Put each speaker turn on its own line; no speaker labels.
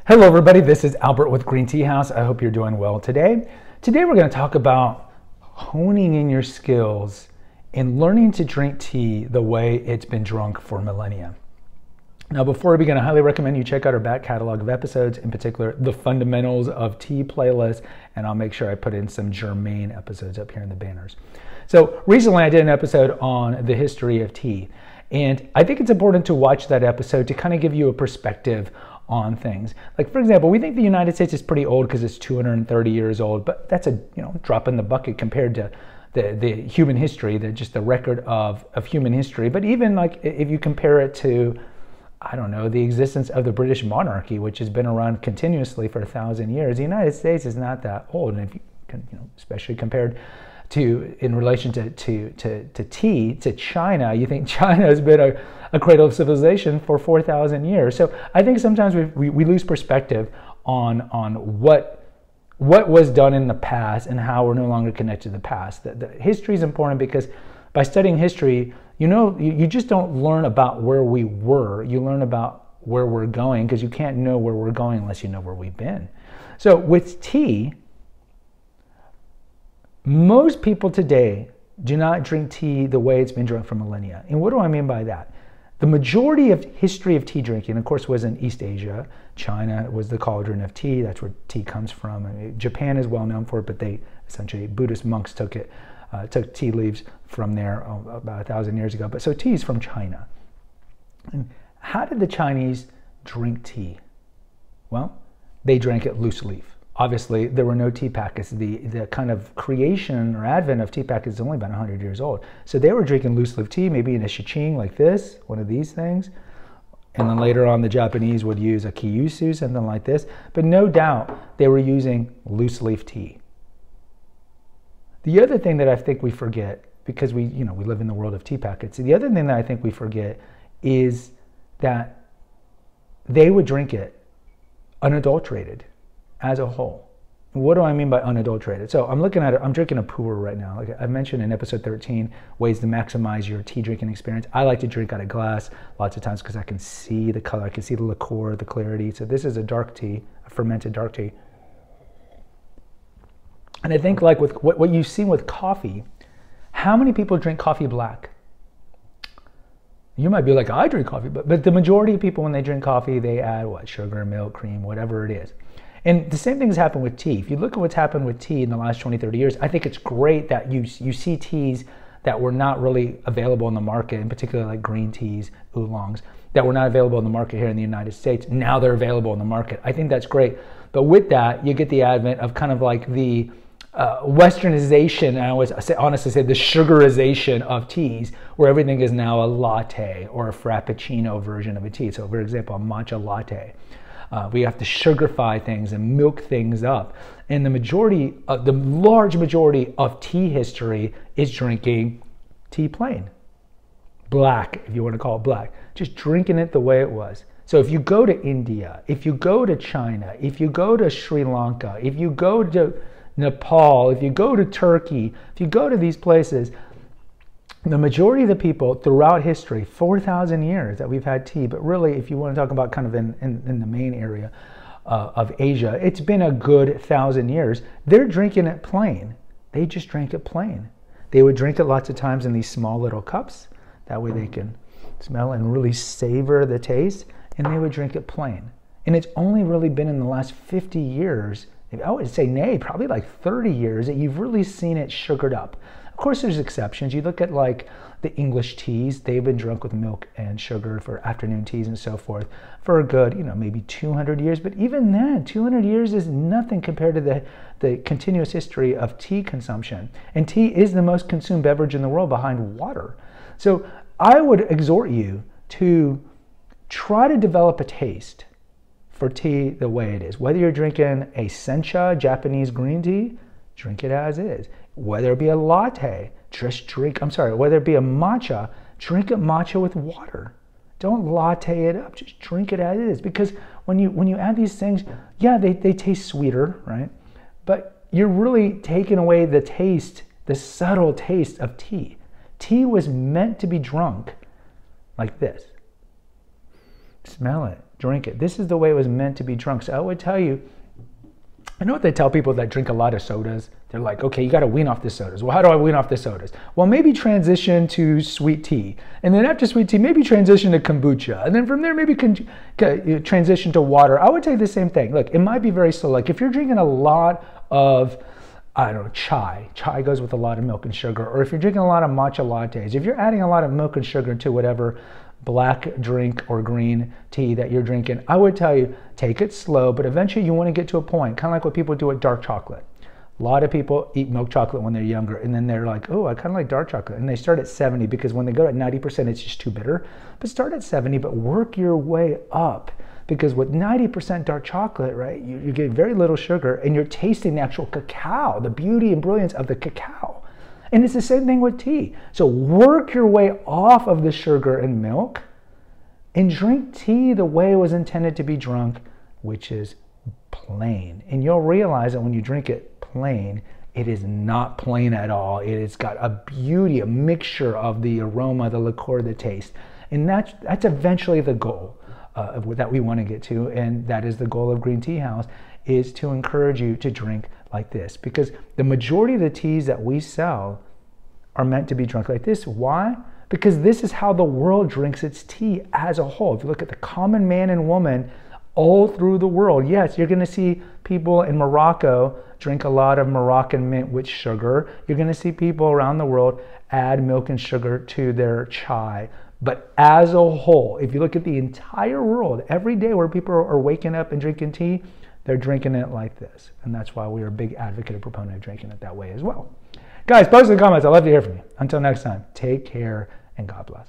Hello everybody, this is Albert with Green Tea House. I hope you're doing well today. Today we're going to talk about honing in your skills and learning to drink tea the way it's been drunk for millennia. Now before we begin, I highly recommend you check out our back catalog of episodes, in particular the Fundamentals of Tea playlist, and I'll make sure I put in some germane episodes up here in the banners. So recently I did an episode on the history of tea, and I think it's important to watch that episode to kind of give you a perspective on things. Like, for example, we think the United States is pretty old because it's 230 years old, but that's a drop in the bucket compared to the human history, just the record of human history. But even like if you compare it to, I don't know, the existence of the British monarchy, which has been around continuously for 1,000 years, the United States is not that old. And if you can, especially compared to in relation to tea, to China, you think China has been a cradle of civilization for 4,000 years. So I think sometimes we lose perspective on what was done in the past and how we're no longer connected to the past. The history is important because by studying history, you just don't learn about where we were. You learn about where we're going, because you can't know where we're going unless you know where we've been. So with tea, most people today do not drink tea the way it's been drunk for millennia. And what do I mean by that? The majority of history of tea drinking, of course, was in East Asia. China was the cauldron of tea. That's where tea comes from. I mean, Japan is well known for it, but they essentially, Buddhist monks took tea leaves from there about 1,000 years ago. But so tea is from China. And how did the Chinese drink tea? Well, they drank it loose leaf. Obviously, there were no tea packets. The kind of creation or advent of tea packets is only about 100 years old. So they were drinking loose leaf tea, maybe in a shiching like this, one of these things. And then later on, the Japanese would use a kyushu, something like this. But no doubt, they were using loose leaf tea. The other thing that I think we forget, because we live in the world of tea packets, the other thing that I think we forget is that they would drink it unadulterated as a whole. What do I mean by unadulterated? So I'm looking at it, I'm drinking a pu'er right now. Like I mentioned in episode 13, ways to maximize your tea drinking experience. I like to drink out of glass lots of times because I can see the color, I can see the liqueur, the clarity. So this is a dark tea, a fermented dark tea. And I think like with what you've seen with coffee, how many people drink coffee black? You might be like, I drink coffee, but the majority of people when they drink coffee, they add what? Sugar, milk, cream, whatever it is. And the same thing has happened with tea. If you look at what's happened with tea in the last 20, 30 years, I think it's great that you see teas that were not really available in the market, in particular like green teas, oolongs, that were not available in the market here in the United States. Now they're available in the market. I think that's great. But with that, you get the advent of kind of like the westernization, I always honestly say the sugarization of teas, where everything is now a latte or a frappuccino version of a tea. So for example, a matcha latte. We have to sugarify things and milk things up. And the large majority of tea history is drinking tea plain. Black, if you want to call it black. Just drinking it the way it was. So if you go to India, if you go to China, if you go to Sri Lanka, if you go to Nepal, if you go to Turkey, if you go to these places, the majority of the people throughout history, 4,000 years that we've had tea, but really if you want to talk about kind of in the main area of Asia, it's been a good 1,000 years. They're drinking it plain. They just drank it plain. They would drink it lots of times in these small little cups. That way they can smell and really savor the taste, and they would drink it plain. And it's only really been in the last 50 years, I would say probably like 30 years, that you've really seen it sugared up. Of course, there's exceptions. You look at like the English teas, they've been drunk with milk and sugar for afternoon teas and so forth for a good, maybe 200 years. But even then, 200 years is nothing compared to the continuous history of tea consumption. And tea is the most consumed beverage in the world behind water. So I would exhort you to try to develop a taste for tea the way it is. Whether you're drinking a sencha, Japanese green tea, drink it as is. Whether it be a latte, whether it be a matcha, drink it matcha with water. Don't latte it up, just drink it as it is. Because when you add these things, yeah, they taste sweeter, right? But you're really taking away the taste, the subtle taste of tea. Tea was meant to be drunk like this. Smell it, drink it. This is the way it was meant to be drunk. So I would tell you, I know what they tell people that drink a lot of sodas. They're like, okay, you got to wean off the sodas. Well, how do I wean off the sodas? Well, maybe transition to sweet tea. And then after sweet tea, maybe transition to kombucha. And then from there, maybe transition to water. I would say the same thing. Look, it might be very slow. Like if you're drinking a lot of, I don't know, chai. Chai goes with a lot of milk and sugar. Or if you're drinking a lot of matcha lattes, if you're adding a lot of milk and sugar to whatever black drink or green tea that you're drinking, I would tell you, take it slow, but eventually you want to get to a point, kind of like what people do with dark chocolate. A lot of people eat milk chocolate when they're younger, and then they're like, oh, I kind of like dark chocolate. And they start at 70 because when they go at 90%, it's just too bitter. But start at 70, but work your way up. Because with 90% dark chocolate, right, you get very little sugar, and you're tasting the actual cacao, the beauty and brilliance of the cacao. And it's the same thing with tea. So work your way off of the sugar and milk and drink tea the way it was intended to be drunk, which is plain. And you'll realize that when you drink it plain, it is not plain at all. It has got a beauty, a mixture of the aroma, the liqueur, the taste. And that's eventually the goal that we want to get to. And that is the goal of Green Tea House, is to encourage you to drink like this, because the majority of the teas that we sell are meant to be drunk like this. Why? Because this is how the world drinks its tea as a whole. If you look at the common man and woman all through the world, yes, you're going to see people in Morocco drink a lot of Moroccan mint with sugar. You're going to see people around the world add milk and sugar to their chai. But as a whole, if you look at the entire world, every day where people are waking up and drinking tea, they're drinking it like this. And that's why we are a big advocate and proponent of drinking it that way as well. Guys, post in the comments. I'd love to hear from you. Until next time, take care and God bless.